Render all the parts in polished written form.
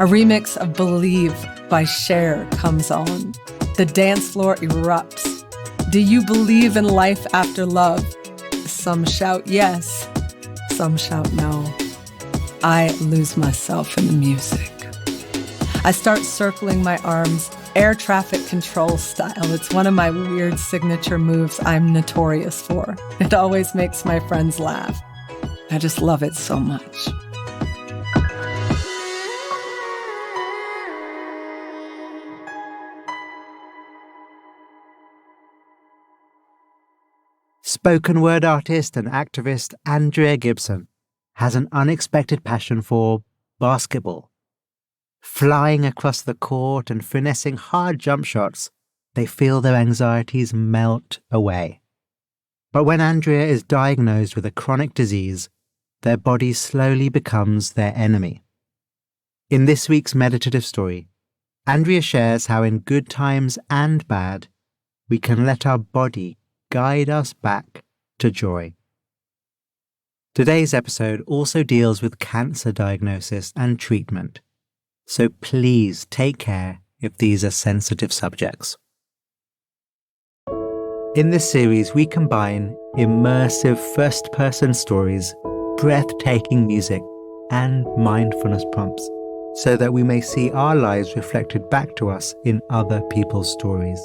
A remix of Believe by Cher comes on. The dance floor erupts. Do you believe in life after love? Some shout yes, some shout no. I lose myself in the music. I start circling my arms, air traffic control style. It's one of my weird signature moves I'm notorious for. It always makes my friends laugh. I just love it so much. Spoken word artist and activist Andrea Gibson has an unexpected passion for basketball. Flying across the court and finessing hard jump shots, they feel their anxieties melt away. But when Andrea is diagnosed with a chronic disease, their body slowly becomes their enemy. In this week's Meditative Story, Andrea shares how in good times and bad, we can let our body guide us back to joy. Today's episode also deals with cancer diagnosis and treatment, so please take care if these are sensitive subjects. In this series, we combine immersive first-person stories, breathtaking music, and mindfulness prompts, so that we may see our lives reflected back to us in other people's stories.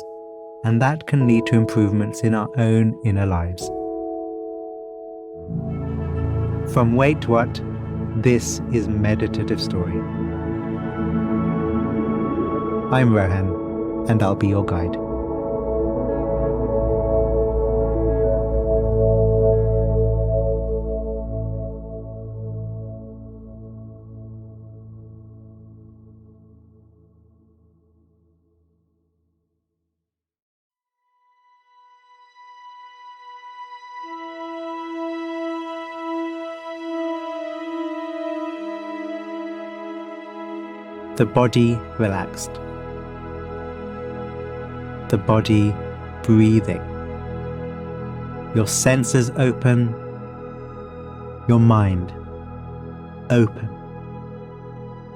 And that can lead to improvements in our own inner lives. From Wait What, this is Meditative Story. I'm Rohan, and I'll be your guide. The body relaxed. The body breathing. Your senses open. Your mind open.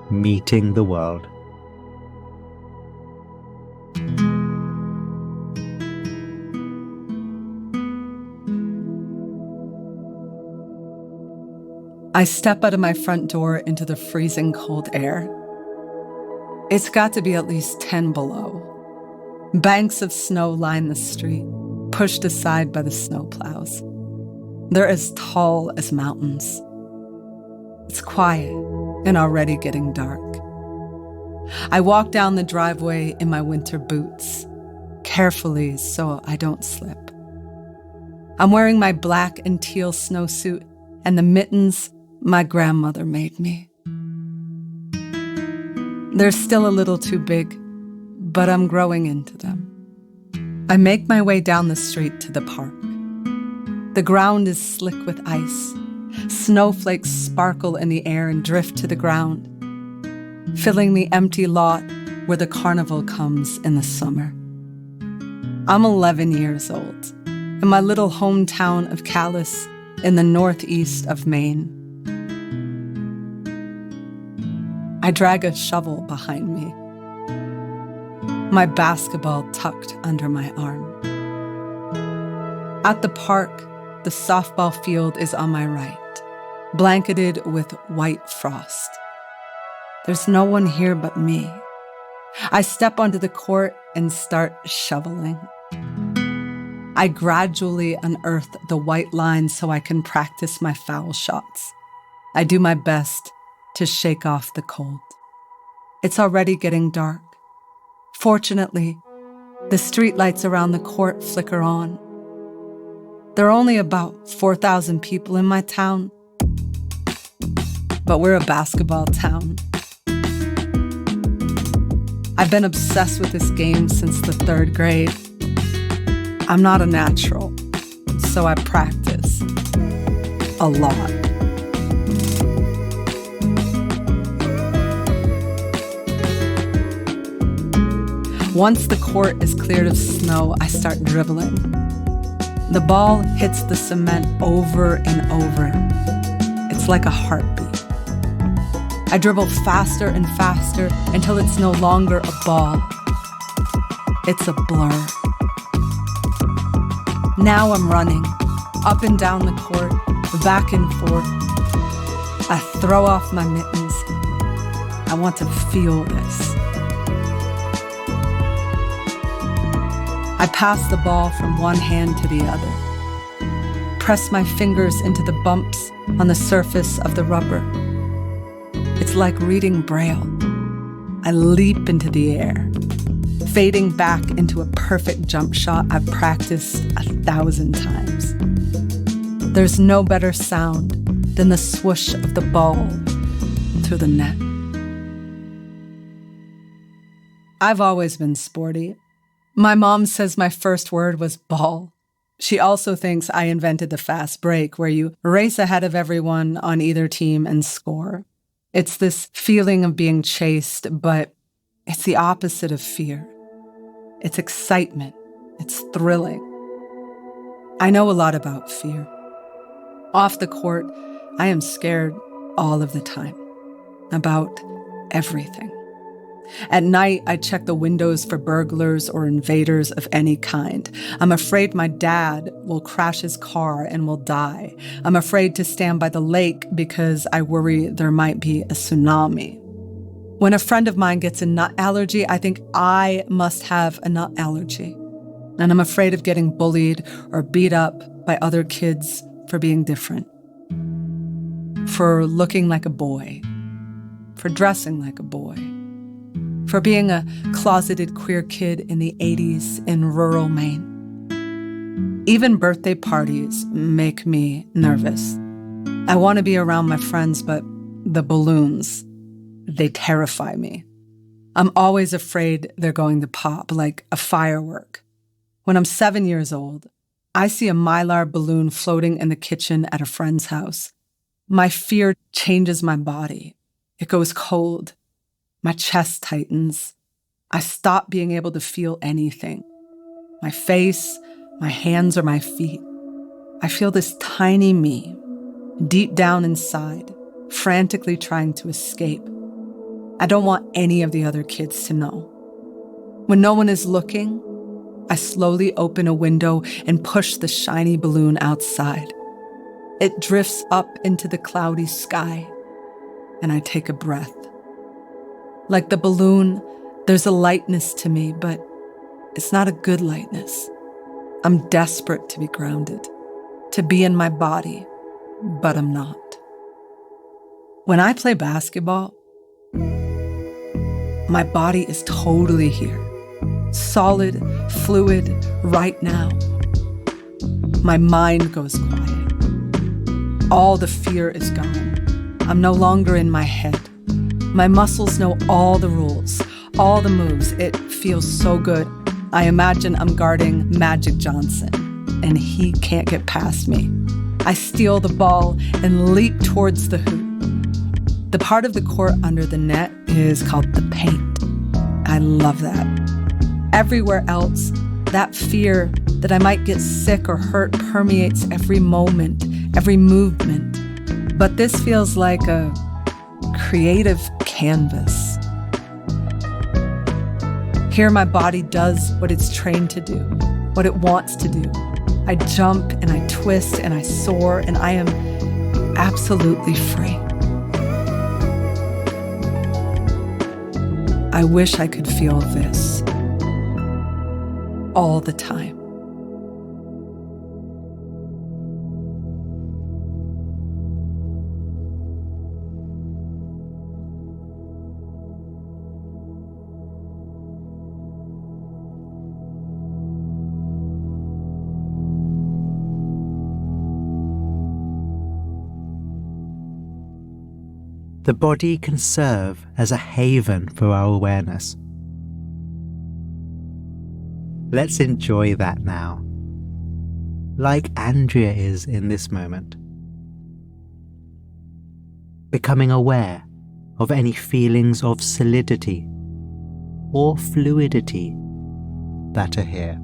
Meeting the world. I step out of my front door into the freezing cold air. It's got to be at least 10 below. Banks of snow line the street, pushed aside by the snowplows. They're as tall as mountains. It's quiet and already getting dark. I walk down the driveway in my winter boots, carefully so I don't slip. I'm wearing my black and teal snowsuit and the mittens my grandmother made me. They're still a little too big, but I'm growing into them. I make my way down the street to the park. The ground is slick with ice. Snowflakes sparkle in the air and drift to the ground, filling the empty lot where the carnival comes in the summer. I'm 11 years old, in my little hometown of Calais in the northeast of Maine. I drag a shovel behind me, my basketball tucked under my arm. At the park, the softball field is on my right, blanketed with white frost. There's no one here but me. I step onto the court and start shoveling. I gradually unearth the white lines so I can practice my foul shots. I do my best to shake off the cold. It's already getting dark. Fortunately, the streetlights around the court flicker on. There are only about 4,000 people in my town, but we're a basketball town. I've been obsessed with this game since the 3rd grade. I'm not a natural, so I practice a lot. Once the court is cleared of snow, I start dribbling. The ball hits the cement over and over. It's like a heartbeat. I dribble faster and faster until it's no longer a ball. It's a blur. Now I'm running, up and down the court, back and forth. I throw off my mittens. I want to feel this. I pass the ball from one hand to the other. Press my fingers into the bumps on the surface of the rubber. It's like reading Braille. I leap into the air, fading back into a perfect jump shot I've practiced 1,000 times. There's no better sound than the swoosh of the ball through the net. I've always been sporty. My mom says my first word was ball. She also thinks I invented the fast break, where you race ahead of everyone on either team and score. It's this feeling of being chased, but it's the opposite of fear. It's excitement. It's thrilling. I know a lot about fear. Off the court, I am scared all of the time, about everything. At night, I check the windows for burglars or invaders of any kind. I'm afraid my dad will crash his car and will die. I'm afraid to stand by the lake because I worry there might be a tsunami. When a friend of mine gets a nut allergy, I think I must have a nut allergy. And I'm afraid of getting bullied or beat up by other kids for being different. For looking like a boy. For dressing like a boy. For being a closeted queer kid in the 80s in rural Maine. Even birthday parties make me nervous. I want to be around my friends, but the balloons, they terrify me. I'm always afraid they're going to pop like a firework. When I'm 7 years old, I see a Mylar balloon floating in the kitchen at a friend's house. My fear changes my body. It goes cold. My chest tightens. I stop being able to feel anything. My face, my hands, or my feet. I feel this tiny me, deep down inside, frantically trying to escape. I don't want any of the other kids to know. When no one is looking, I slowly open a window and push the shiny balloon outside. It drifts up into the cloudy sky, and I take a breath. Like the balloon, there's a lightness to me, but it's not a good lightness. I'm desperate to be grounded, to be in my body, but I'm not. When I play basketball, my body is totally here. Solid, fluid, right now. My mind goes quiet. All the fear is gone. I'm no longer in my head. My muscles know all the rules, all the moves. It feels so good. I imagine I'm guarding Magic Johnson, and he can't get past me. I steal the ball and leap towards the hoop. The part of the court under the net is called the paint. I love that. Everywhere else, that fear that I might get sick or hurt permeates every moment, every movement. But this feels like a creative canvas. Here my body does what it's trained to do, what it wants to do. I jump and I twist and I soar, and I am absolutely free. I wish I could feel this all the time. The body can serve as a haven for our awareness. Let's enjoy that now, like Andrea is in this moment. Becoming aware of any feelings of solidity or fluidity that are here.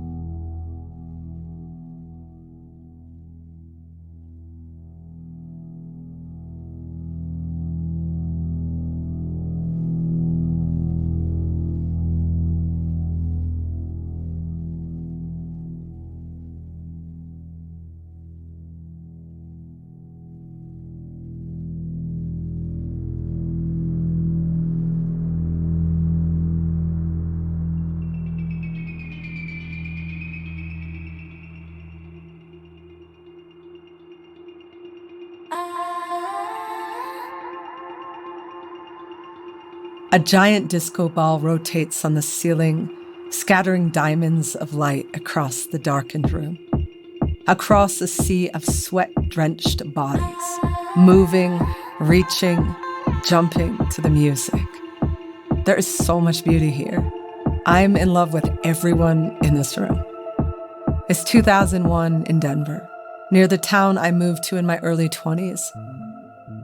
A giant disco ball rotates on the ceiling, scattering diamonds of light across the darkened room. Across a sea of sweat-drenched bodies, moving, reaching, jumping to the music. There is so much beauty here. I'm in love with everyone in this room. It's 2001 in Denver, near the town I moved to in my early 20s.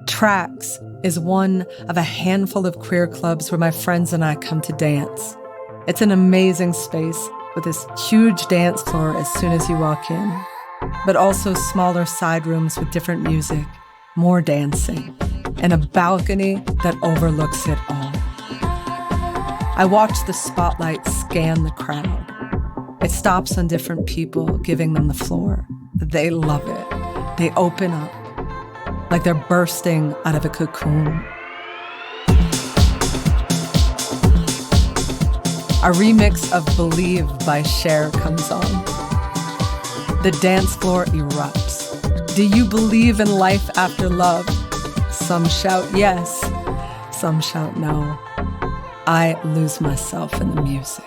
Tracks is one of a handful of queer clubs where my friends and I come to dance. It's an amazing space with this huge dance floor as soon as you walk in, but also smaller side rooms with different music, more dancing, and a balcony that overlooks it all. I watch the spotlight scan the crowd. It stops on different people, giving them the floor. They love it. They open up, like they're bursting out of a cocoon. A remix of Believe by Cher comes on. The dance floor erupts. Do you believe in life after love? Some shout yes, some shout no. I lose myself in the music.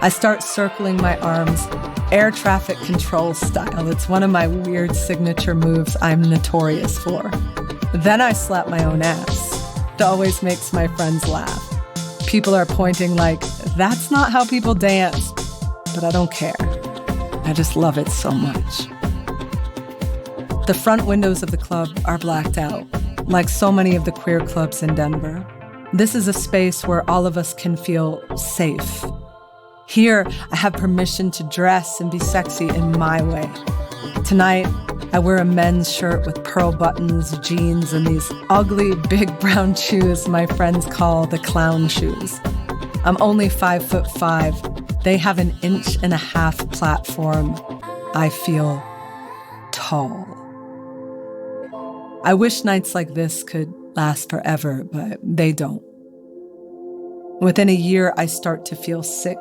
I start circling my arms, air traffic control style. It's one of my weird signature moves I'm notorious for. Then I slap my own ass. It always makes my friends laugh. People are pointing like, that's not how people dance. But I don't care. I just love it so much. The front windows of the club are blacked out, like so many of the queer clubs in Denver. This is a space where all of us can feel safe. Here, I have permission to dress and be sexy in my way. Tonight, I wear a men's shirt with pearl buttons, jeans, and these ugly big brown shoes my friends call the clown shoes. I'm only 5'5". They have an 1.5 inch platform. I feel tall. I wish nights like this could last forever, but they don't. Within a year, I start to feel sick.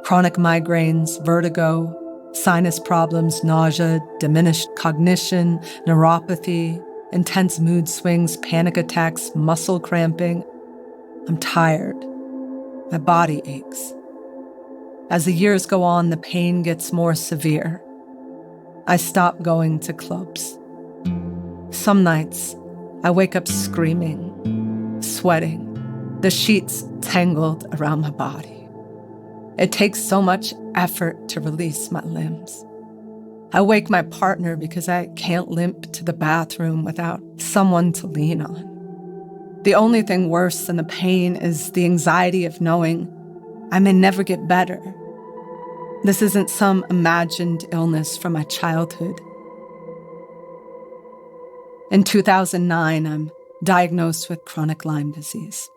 Chronic migraines, vertigo, sinus problems, nausea, diminished cognition, neuropathy, intense mood swings, panic attacks, muscle cramping. I'm tired. My body aches. As the years go on, the pain gets more severe. I stop going to clubs. Some nights, I wake up screaming, sweating, the sheets tangled around my body. It takes so much effort to release my limbs. I wake my partner because I can't limp to the bathroom without someone to lean on. The only thing worse than the pain is the anxiety of knowing I may never get better. This isn't some imagined illness from my childhood. In 2009, I'm diagnosed with chronic Lyme disease.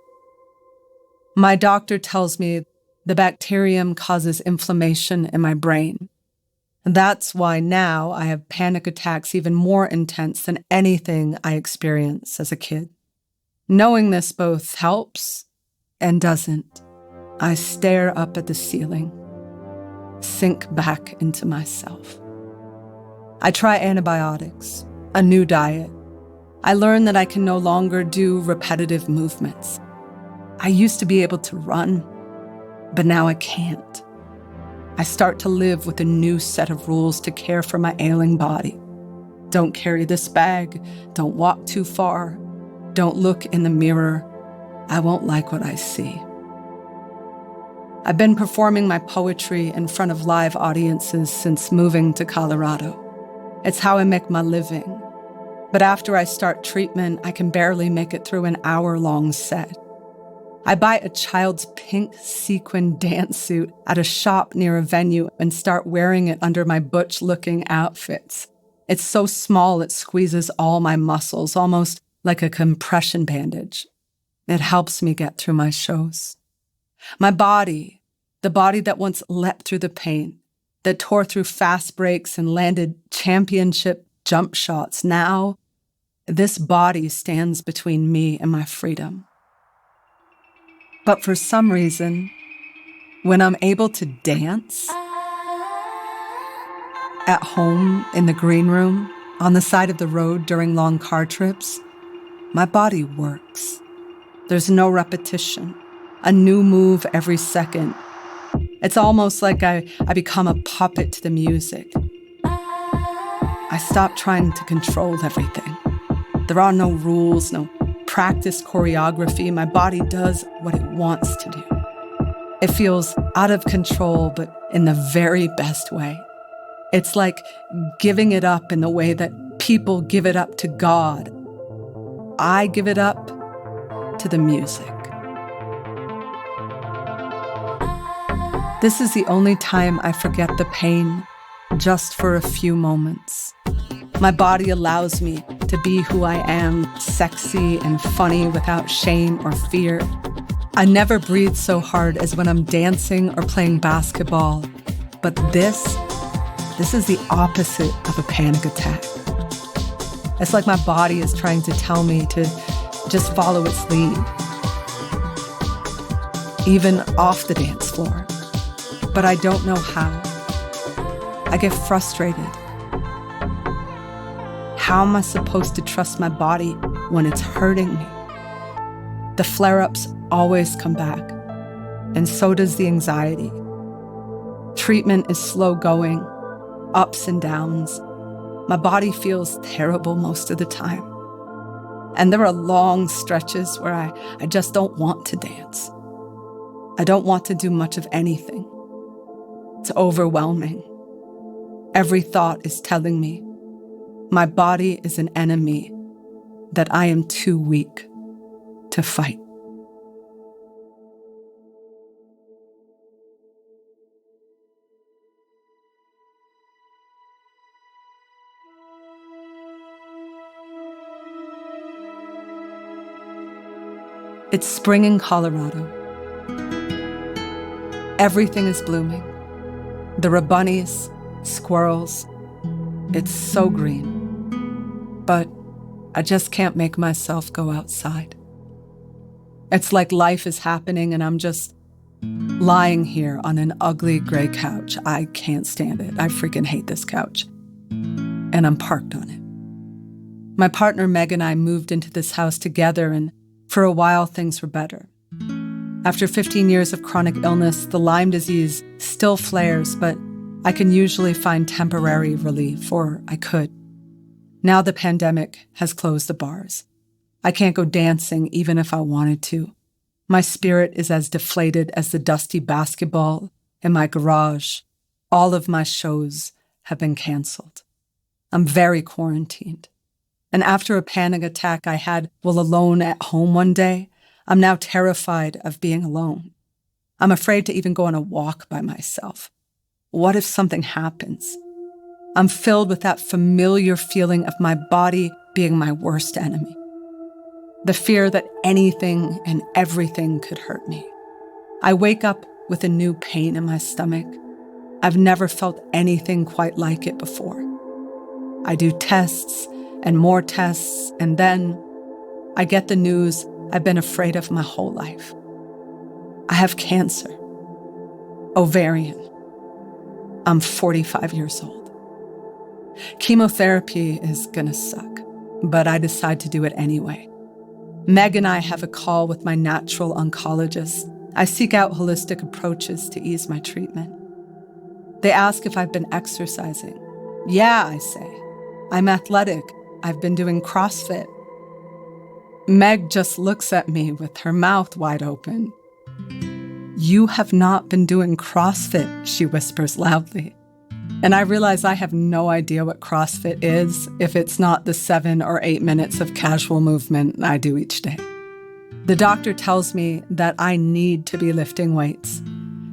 My doctor tells me the bacterium causes inflammation in my brain. And that's why now I have panic attacks even more intense than anything I experienced as a kid. Knowing this both helps and doesn't. I stare up at the ceiling, sink back into myself. I try antibiotics, a new diet. I learn that I can no longer do repetitive movements. I used to be able to run, but now I can't. I start to live with a new set of rules to care for my ailing body. Don't carry this bag. Don't walk too far. Don't look in the mirror. I won't like what I see. I've been performing my poetry in front of live audiences since moving to Colorado. It's how I make my living. But after I start treatment, I can barely make it through an hour-long set. I buy a child's pink sequin dance suit at a shop near a venue and start wearing it under my butch-looking outfits. It's so small it squeezes all my muscles, almost like a compression bandage. It helps me get through my shows. My body, the body that once leapt through the pain, that tore through fast breaks and landed championship jump shots, now this body stands between me and my freedom. But for some reason, when I'm able to dance at home in the green room, on the side of the road during long car trips, my body works. There's no repetition, a new move every second. It's almost like I become a puppet to the music. I stop trying to control everything. There are no rules, no practice choreography. My body does what it wants to do. It feels out of control, but in the very best way. It's like giving it up in the way that people give it up to God. I give it up to the music. This is the only time I forget the pain, just for a few moments. My body allows me to be who I am, sexy and funny without shame or fear. I never breathe so hard as when I'm dancing or playing basketball. But this is the opposite of a panic attack. It's like my body is trying to tell me to just follow its lead, even off the dance floor. But I don't know how. I get frustrated. How am I supposed to trust my body when it's hurting me? The flare-ups always come back, and so does the anxiety. Treatment is slow going, ups and downs. My body feels terrible most of the time. And there are long stretches where I just don't want to dance. I don't want to do much of anything. It's overwhelming. Every thought is telling me my body is an enemy that I am too weak to fight. It's spring in Colorado. Everything is blooming. There are bunnies, squirrels. It's so green. But I just can't make myself go outside. It's like life is happening and I'm just lying here on an ugly gray couch. I can't stand it. I freaking hate this couch. And I'm parked on it. My partner Meg and I moved into this house together, and for a while things were better. After 15 years of chronic illness, the Lyme disease still flares, but I can usually find temporary relief, or I could. Now the pandemic has closed the bars. I can't go dancing even if I wanted to. My spirit is as deflated as the dusty basketball in my garage. All of my shows have been canceled. I'm very quarantined. And after a panic attack I had while alone at home one day, I'm now terrified of being alone. I'm afraid to even go on a walk by myself. What if something happens? I'm filled with that familiar feeling of my body being my worst enemy. The fear that anything and everything could hurt me. I wake up with a new pain in my stomach. I've never felt anything quite like it before. I do tests and more tests, and then I get the news I've been afraid of my whole life. I have cancer, ovarian. I'm 45 years old. Chemotherapy is gonna suck, but I decide to do it anyway. Meg and I have a call with my natural oncologist. I seek out holistic approaches to ease my treatment. They ask if I've been exercising. Yeah, I say. I'm athletic. I've been doing CrossFit. Meg just looks at me with her mouth wide open. You have not been doing CrossFit, she whispers loudly. And I realize I have no idea what CrossFit is if it's not the 7 or 8 minutes of casual movement I do each day. The doctor tells me that I need to be lifting weights.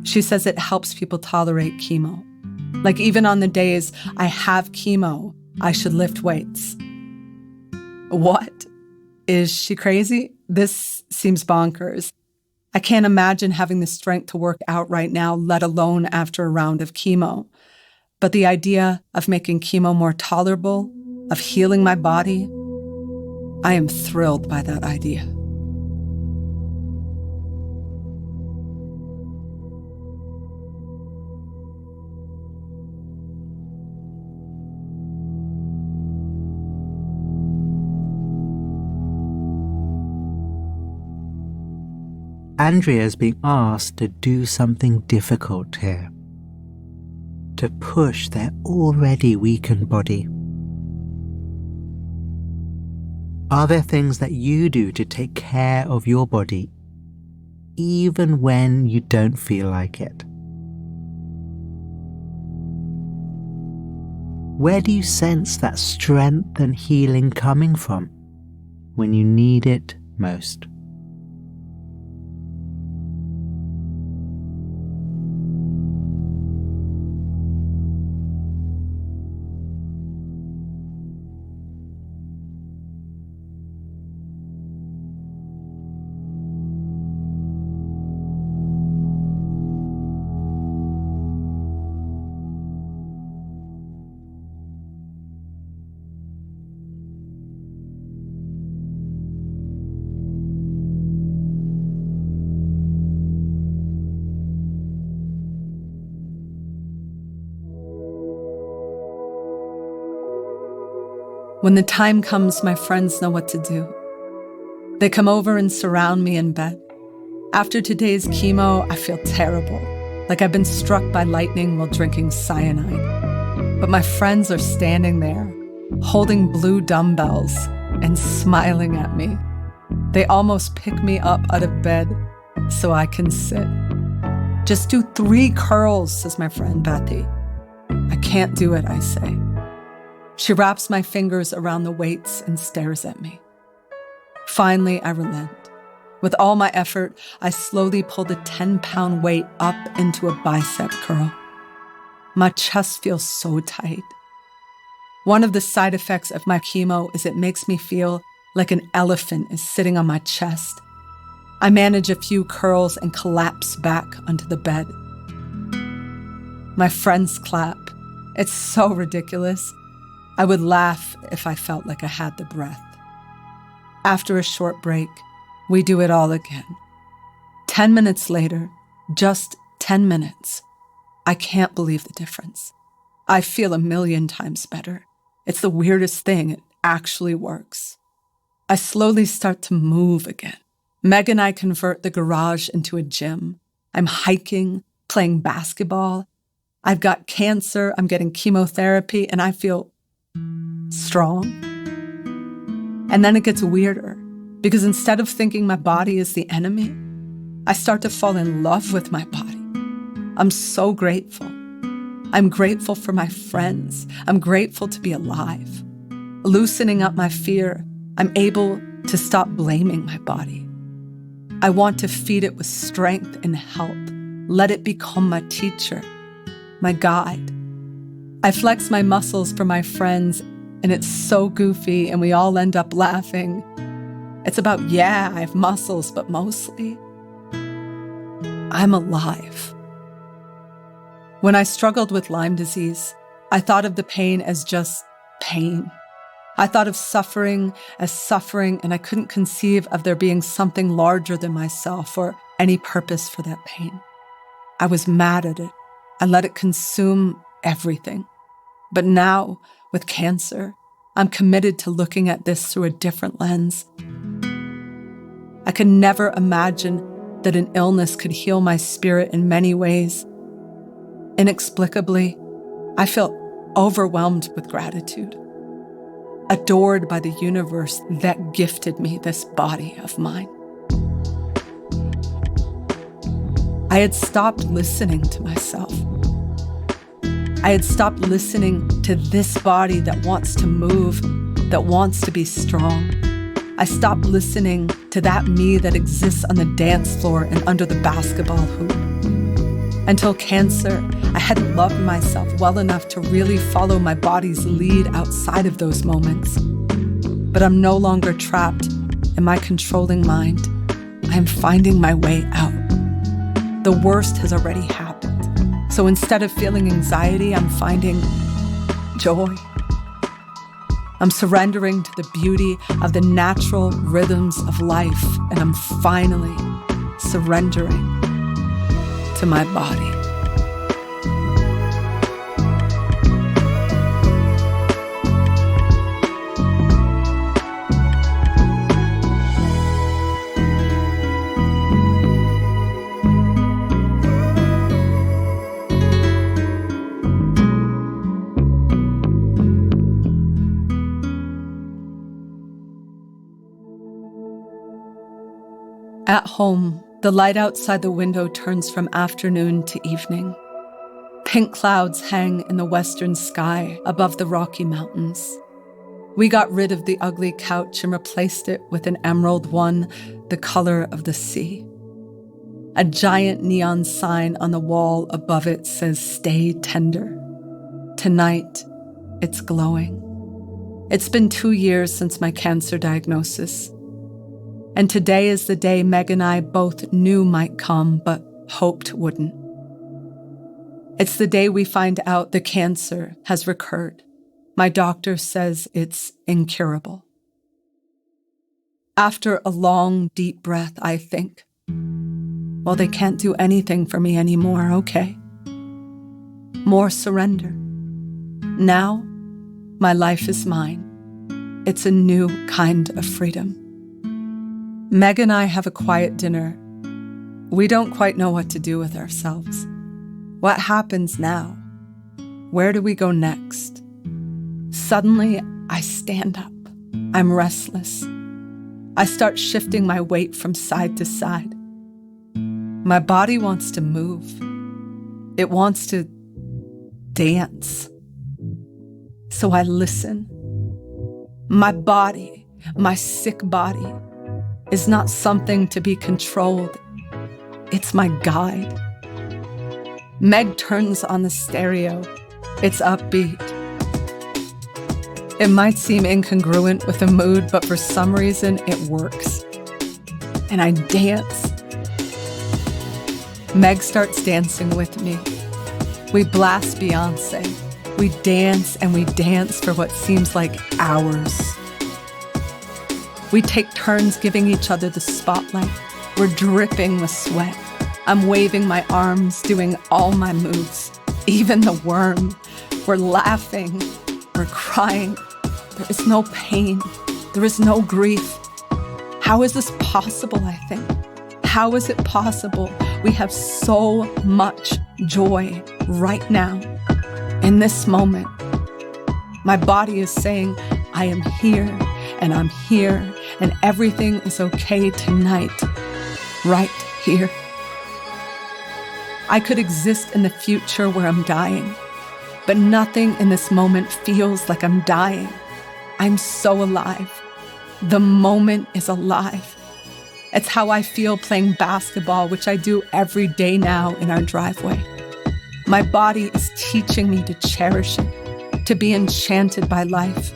She says it helps people tolerate chemo. Like even on the days I have chemo, I should lift weights. What? Is she crazy? This seems bonkers. I can't imagine having the strength to work out right now, let alone after a round of chemo. But the idea of making chemo more tolerable, of healing my body, I am thrilled by that idea. Andrea's being asked to do something difficult here. To push their already weakened body. Are there things that you do to take care of your body, even when you don't feel like it? Where do you sense that strength and healing coming from when you need it most? When the time comes, my friends know what to do. They come over and surround me in bed. After today's chemo, I feel terrible, like I've been struck by lightning while drinking cyanide. But my friends are standing there, holding blue dumbbells and smiling at me. They almost pick me up out of bed so I can sit. Just do 3 curls, says my friend Betty. I can't do it, I say. She wraps my fingers around the weights and stares at me. Finally, I relent. With all my effort, I slowly pull the 10-pound weight up into a bicep curl. My chest feels so tight. One of the side effects of my chemo is it makes me feel like an elephant is sitting on my chest. I manage a few curls and collapse back onto the bed. My friends clap. It's so ridiculous. I would laugh if I felt like I had the breath. After a short break, we do it all again. 10 minutes later, just 10 minutes, I can't believe the difference. I feel 1,000,000 times better. It's the weirdest thing. It actually works. I slowly start to move again. Meg and I convert the garage into a gym. I'm hiking, playing basketball. I've got cancer, I'm getting chemotherapy, and I feel strong. And then it gets weirder, because instead of thinking my body is the enemy, I start to fall in love with my body. I'm so grateful. I'm grateful for my friends. I'm grateful to be alive. Loosening up my fear, I'm able to stop blaming my body. I want to feed it with strength and help. Let it become my teacher, my guide. I flex my muscles for my friends, and it's so goofy, and we all end up laughing. It's about, yeah, I have muscles, but mostly, I'm alive. When I struggled with Lyme disease, I thought of the pain as just pain. I thought of suffering as suffering, and I couldn't conceive of there being something larger than myself or any purpose for that pain. I was mad at it. I let it consume everything. But now, with cancer, I'm committed to looking at this through a different lens. I could never imagine that an illness could heal my spirit in many ways. Inexplicably, I felt overwhelmed with gratitude, adored by the universe that gifted me this body of mine. I had stopped listening to myself. I had stopped listening to this body that wants to move, that wants to be strong. I stopped listening to that me that exists on the dance floor and under the basketball hoop. Until cancer, I hadn't loved myself well enough to really follow my body's lead outside of those moments. But I'm no longer trapped in my controlling mind. I am finding my way out. The worst has already happened. So instead of feeling anxiety, I'm finding joy. I'm surrendering to the beauty of the natural rhythms of life, and I'm finally surrendering to my body. At home, the light outside the window turns from afternoon to evening. Pink clouds hang in the western sky above the Rocky Mountains. We got rid of the ugly couch and replaced it with an emerald one, the color of the sea. A giant neon sign on the wall above it says, "Stay tender." Tonight, it's glowing. It's been 2 years since my cancer diagnosis. And today is the day Meg and I both knew might come, but hoped wouldn't. It's the day we find out the cancer has recurred. My doctor says it's incurable. After a long, deep breath, I think, well, they can't do anything for me anymore, okay. More surrender. Now, my life is mine. It's a new kind of freedom. Meg and I have a quiet dinner. We don't quite know what to do with ourselves. What happens now? Where do we go next? Suddenly, I stand up. I'm restless. I start shifting my weight from side to side. My body wants to move. It wants to dance. So I listen. My body, my sick body, is not something to be controlled. It's my guide. Meg turns on the stereo. It's upbeat. It might seem incongruent with the mood, but for some reason it works. And I dance. Meg starts dancing with me. We blast Beyonce. We dance and we dance for what seems like hours. We take turns giving each other the spotlight. We're dripping with sweat. I'm waving my arms, doing all my moves, even the worm. We're laughing. We're crying. There is no pain. There is no grief. How is this possible, I think? How is it possible we have so much joy right now, in this moment? My body is saying, I am here, and I'm here, and everything is okay tonight, right here. I could exist in the future where I'm dying, but nothing in this moment feels like I'm dying. I'm so alive. The moment is alive. It's how I feel playing basketball, which I do every day now in our driveway. My body is teaching me to cherish it, to be enchanted by life.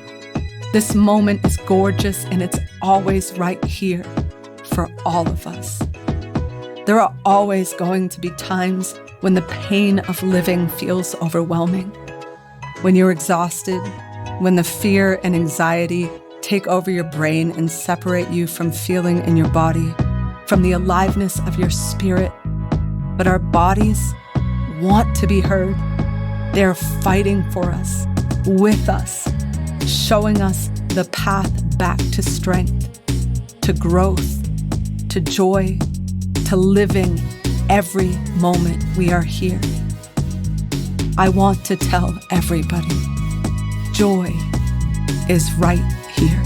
This moment is gorgeous, and it's always right here for all of us. There are always going to be times when the pain of living feels overwhelming, when you're exhausted, when the fear and anxiety take over your brain and separate you from feeling in your body, from the aliveness of your spirit. But our bodies want to be heard. They're fighting for us, with us, showing us the path back to strength, to growth, to joy, to living every moment we are here. I want to tell everybody, joy is right here.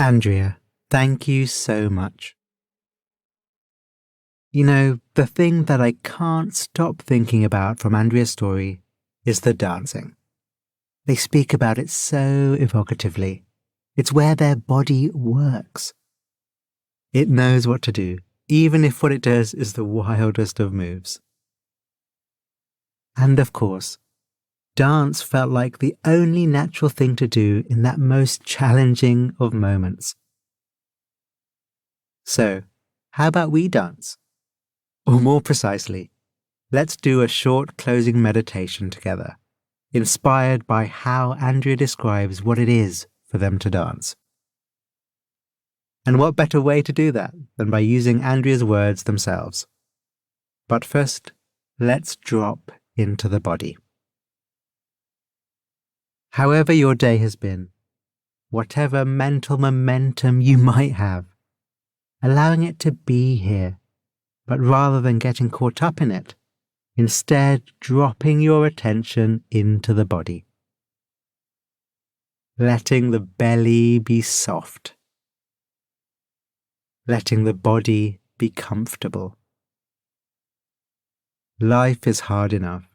Andrea, thank you so much. You know, the thing that I can't stop thinking about from Andrea's story is the dancing. They speak about it so evocatively. It's where their body works. It knows what to do, even if what it does is the wildest of moves. And of course, dance felt like the only natural thing to do in that most challenging of moments. So, how about we dance? Or more precisely, let's do a short closing meditation together, inspired by how Andrea describes what it is for them to dance. And what better way to do that than by using Andrea's words themselves? But first, let's drop into the body. However your day has been, whatever mental momentum you might have, allowing it to be here, but rather than getting caught up in it, instead dropping your attention into the body. Letting the belly be soft. Letting the body be comfortable. Life is hard enough.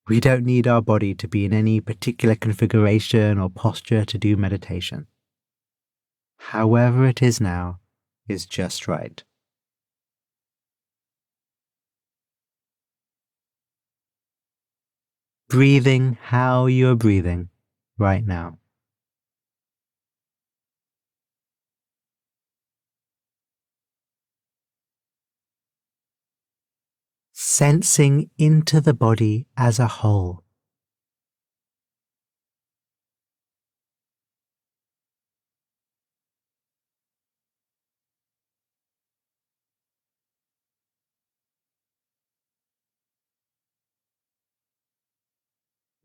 We don't need our body to be in any particular configuration or posture to do meditation. However it is now is just right. Breathing how you're breathing right now. Sensing into the body as a whole.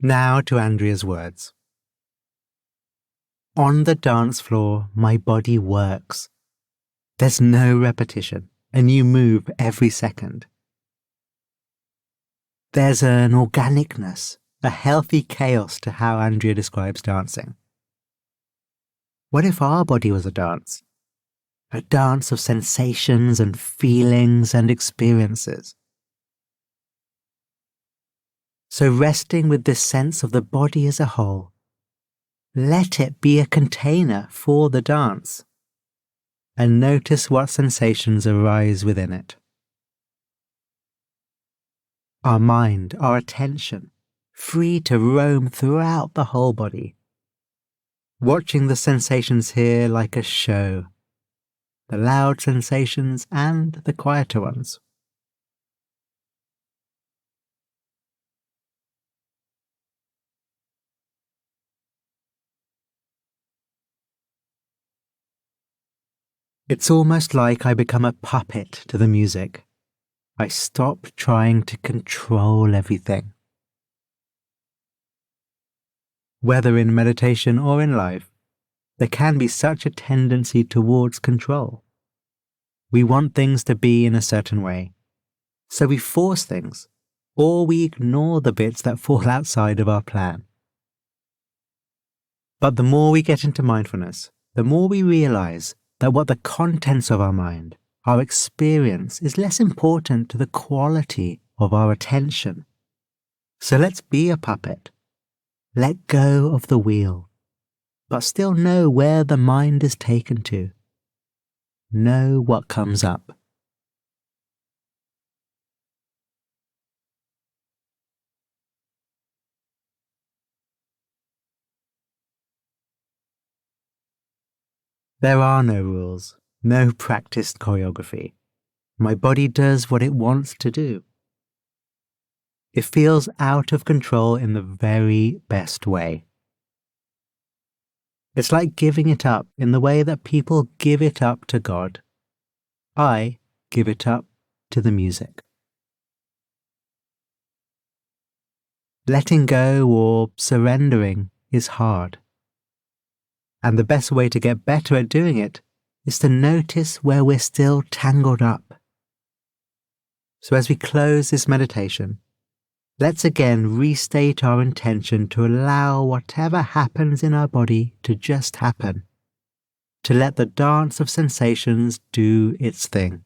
Now to Andrea's words. On the dance floor, my body works. There's no repetition, and you move every second. There's an organicness, a healthy chaos to how Andrea describes dancing. What if our body was a dance? A dance of sensations and feelings and experiences. So resting with this sense of the body as a whole, let it be a container for the dance, and notice what sensations arise within it. Our mind, our attention, free to roam throughout the whole body, watching the sensations here like a show, the loud sensations and the quieter ones. It's almost like I become a puppet to the music. I stop trying to control everything. Whether in meditation or in life, there can be such a tendency towards control. We want things to be in a certain way, so we force things, or we ignore the bits that fall outside of our plan. But the more we get into mindfulness, the more we realize that what the contents of our mind, our experience, is less important to the quality of our attention. So let's be a puppet. Let go of the wheel, but still know where the mind is taken to. Know what comes up. There are no rules, no practiced choreography. My body does what it wants to do. It feels out of control in the very best way. It's like giving it up in the way that people give it up to God. I give it up to the music. Letting go or surrendering is hard. And the best way to get better at doing it is to notice where we're still tangled up. So as we close this meditation, let's again restate our intention to allow whatever happens in our body to just happen. to let the dance of sensations do its thing,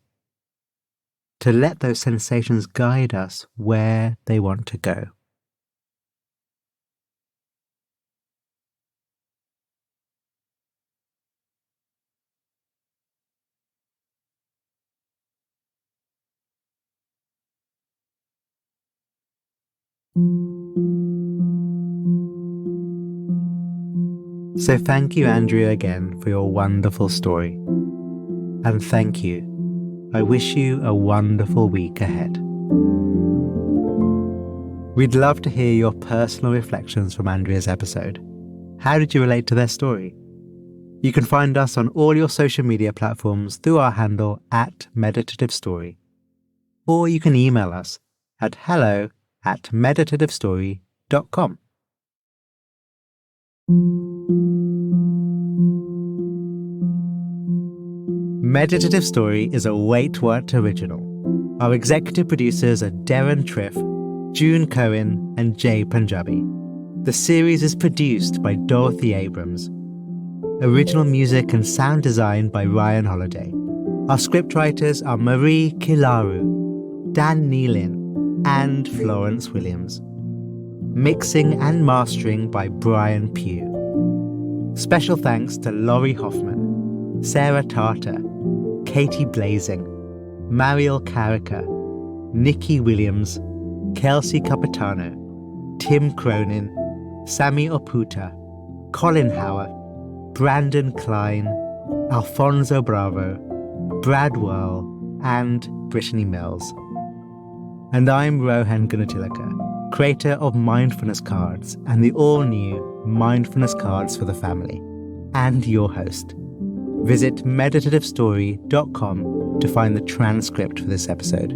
to let those sensations guide us where they want to go. So thank you, Andrea, again for your wonderful story. And thank you. I wish you a wonderful week ahead. We'd love to hear your personal reflections from Andrea's episode. How did you relate to their story? You can find us on all your social media platforms through our handle @Meditative Story. Or you can email us at hello@meditativestory.com. Meditative Story is a Wait What original. Our executive producers are Darren Triff, June Cohen, and Jay Punjabi. The series is produced by Dorothy Abrams. Original music and sound design by Ryan Holiday. Our scriptwriters are Marie Kilaru, Dan Nealon, and Florence Williams. Mixing and mastering by Brian Pugh. Special thanks to Laurie Hoffman, Sarah Tartar, Katie Blazing, Mariel Carricker, Nikki Williams, Kelsey Capitano, Tim Cronin, Sammy Oputa, Colin Howard, Brandon Klein, Alfonso Bravo, Brad Whirl, and Brittany Mills. And I'm Rohan Gunatillake, creator of Mindfulness Cards and the all-new Mindfulness Cards for the Family, and your host. Visit meditativestory.com to find the transcript for this episode.